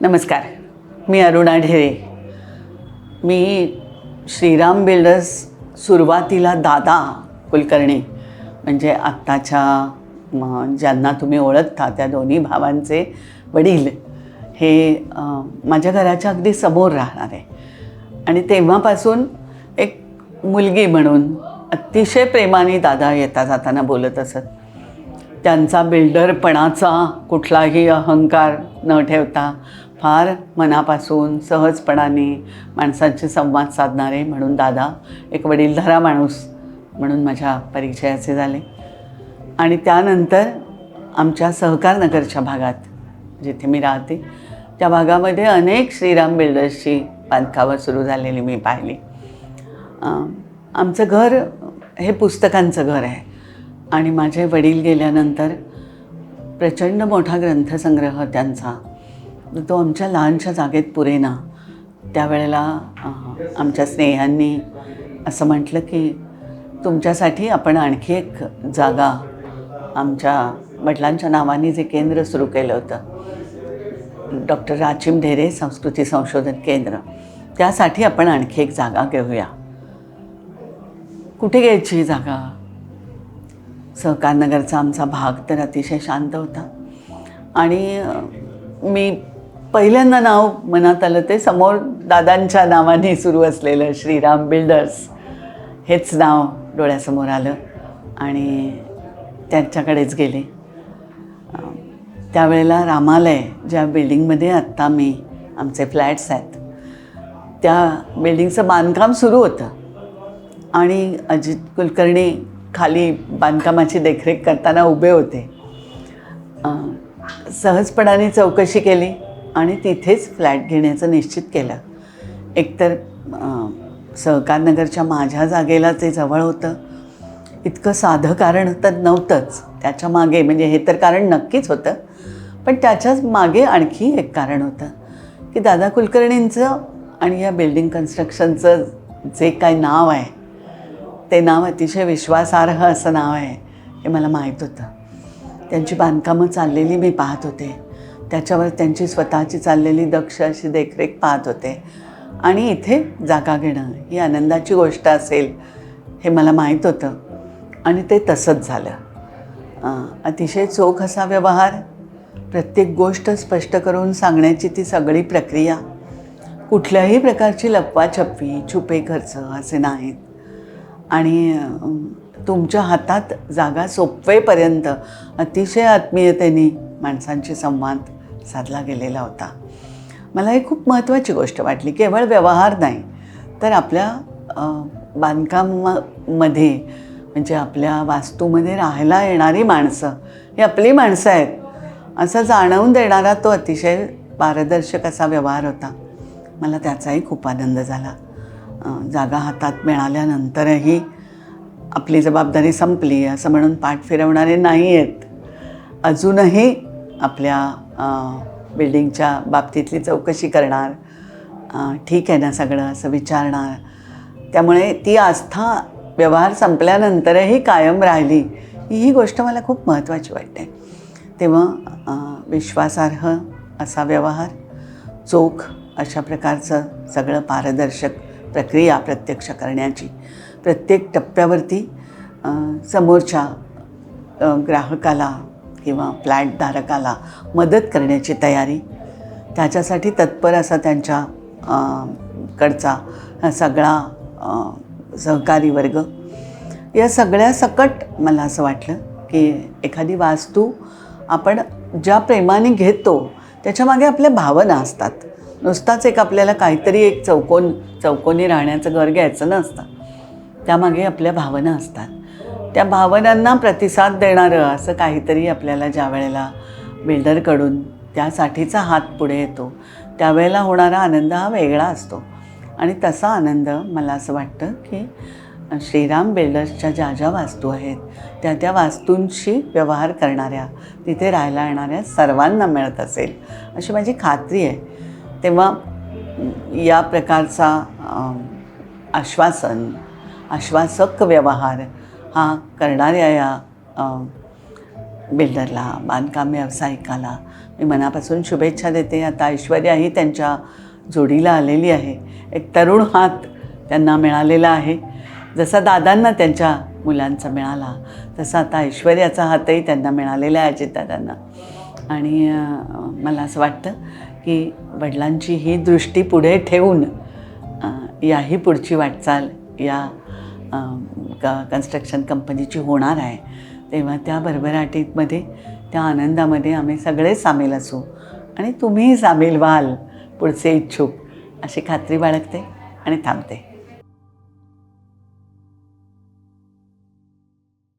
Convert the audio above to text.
नमस्कार, मी अरुणा ढेरे. मी श्रीराम बिल्डर्स सुरुवातीला दादा कुलकर्णी म्हणजे आत्ताच्या ज्यांना तुम्ही ओळखता त्या दोन्ही भावांचे वडील हे माझ्या घराच्या अगदी समोर राहणार आहे. आणि तेव्हापासून एक मुलगी म्हणून अतिशय प्रेमाने दादा येता जाताना बोलत असत. त्यांचा बिल्डरपणाचा कुठलाही अहंकार न ठेवता फार मनापासून सहजपणाने माणसांशी संवाद साधणारे म्हणून दादा एक वडीलधारा माणूस म्हणून माझ्या परिचयाचे झाले. आणि त्यानंतर आमच्या सहकारनगरच्या भागात जिथे मी राहते त्या भागामध्ये अनेक श्रीराम बिल्डर्सची बांधकामं सुरू झालेली मी पाहिली. आमचं घर हे पुस्तकांचं घर आहे आणि माझे वडील गेल्यानंतर प्रचंड मोठा ग्रंथसंग्रह त्यांचा तो आमच्या लहानशा जागेत पुरेना. त्यावेळेला आमच्या स्नेहांनी असं म्हटलं की तुमच्यासाठी आपण आणखी एक जागा आमच्या वडिलांच्या नावाने जे केंद्र सुरू केलं होतं डॉक्टर राचिम ढेरे संस्कृती संशोधन केंद्र, त्यासाठी आपण आणखी एक जागा घेऊया. कुठे घ्यायची ही जागा? सहकारनगरचा आमचा भाग तर अतिशय शांत होता आणि मी पहिल्यांदा नाव मनात आलं ते समोर दादांच्या नावाने सुरू असलेलं श्रीराम बिल्डर्स हेच नाव डोळ्यासमोर आलं आणि त्यांच्याकडेच गेले. त्यावेळेला रामालय ज्या बिल्डिंगमध्ये आत्ता आमचे फ्लॅट्स आहेत त्या बिल्डिंगचं बांधकाम सुरू होतं आणि अजित कुलकर्णी खाली बांधकामाची देखरेख करताना उभे होते. सहजपणाने चौकशी केली आणि तिथेच फ्लॅट घेण्याचं निश्चित केलं. एकतर सहकारनगरच्या माझ्या जागेला ते जवळ होतं. इतकं साधं कारण तर नव्हतंच त्याच्या मागे, म्हणजे हे तर कारण नक्कीच होतं पण त्याच्याच मागे आणखी एक कारण होतं की दादा कुलकर्णींचं आणि या बिल्डिंग कन्स्ट्रक्शनचं जे काही नाव आहे ते नाव अतिशय विश्वासार्ह असं नाव आहे हे मला माहीत होतं. त्यांची बांधकामं चाललेली मी पाहत होते, त्याच्यावर त्यांची स्वतःची चाललेली दक्ष अशी देखरेख पाहत होते आणि इथे जागा घेणं ही आनंदाची गोष्ट असेल हे मला माहीत होतं आणि ते तसंच झालं. अतिशय चोख असा व्यवहार, प्रत्येक गोष्ट स्पष्ट करून सांगण्याची ती सगळी प्रक्रिया, कुठल्याही प्रकारची लपवाछपवी छुपे खर्च असे नाहीत आणि तुमच्या हातात जागा सोपवेपर्यंत अतिशय आत्मीयतेने माणसांशी संवाद साधला गेलेला होता. मला ही खूप महत्त्वाची गोष्ट वाटली. केवळ व्यवहार नाही तर आपल्या बांधकामामध्ये म्हणजे आपल्या वास्तूमध्ये राहायला येणारी माणसं ही आपली माणसं आहेत असं जाणवून देणारा तो अतिशय पारदर्शक असा व्यवहार होता. मला त्याचाही खूप आनंद झाला. जागा हातात मिळाल्यानंतरही आपली जबाबदारी संपली असं म्हणून पाठ फिरवणारे नाही आहेत. अजूनही आपल्या बिल्डिंगच्या बाबतीतली चौकशी करणार, ठीक आहे ना सगळं असं विचारणार. त्यामुळे ती आस्था व्यवहार संपल्यानंतरही कायम राहिली ही गोष्ट मला खूप महत्त्वाची वाटते. तेव्हा विश्वासार्ह असा व्यवहार, चोख अशा प्रकारचं सगळं पारदर्शक प्रक्रिया प्रत्यक्ष करण्याची, प्रत्येक टप्प्यावरती समोरच्या ग्राहकाला किंवा फ्लॅटधारकाला मदत करण्याची तयारी, त्याच्यासाठी तत्पर असा त्यांच्या कडचा सगळा सहकारी वर्ग, या सगळ्या सकट मला असं वाटलं की एखादी वास्तू आपण ज्या प्रेमाने घेतो त्याच्यामागे आपल्या भावना असतात. नुसताच एक आपल्याला काहीतरी एक चौकोनी राहण्याचं घर घ्यायचं नसतं, त्यामागे आपल्या भावना असतात. त्या भावनांना प्रतिसाद देणारं असं काहीतरी आपल्याला ज्या वेळेला बिल्डरकडून त्यासाठीचा हात पुढे येतो त्यावेळेला होणारा आनंद हा वेगळा असतो. आणि तसा आनंद मला असं वाटतं की श्रीराम बिल्डर्सच्या ज्या ज्या वास्तू आहेत त्या वास्तूंशी व्यवहार करणाऱ्या, तिथे राहायला येणाऱ्या सर्वांना मिळत असेल अशी माझी खात्री आहे. तेव्हा या प्रकारचा आश्वासक व्यवहार हा करणाऱ्या या बिल्डरला, बांधकाम व्यावसायिकाला मी मनापासून शुभेच्छा देते. आता ऐश्वर्याही त्यांच्या जोडीला आलेली आहे. एक तरुण हात त्यांना मिळालेला आहे. जसा दादांना त्यांच्या मुलांचा मिळाला तसा आता ऐश्वर्याचा हातही त्यांना मिळालेला आहे अजितदादांना. आणि मला असं वाटतं की वडिलांची ही दृष्टी पुढे ठेवून याही पुढची वाटचाल या कन्स्ट्रक्शन कंपनीची होणार आहे. तेव्हा त्या भरभराटीमध्ये, त्या आनंदामध्ये आम्ही सगळे सामील असू आणि तुम्हीही सामील व्हाल पुढचे इच्छुक, अशी खात्री बाळगते आणि थांबते.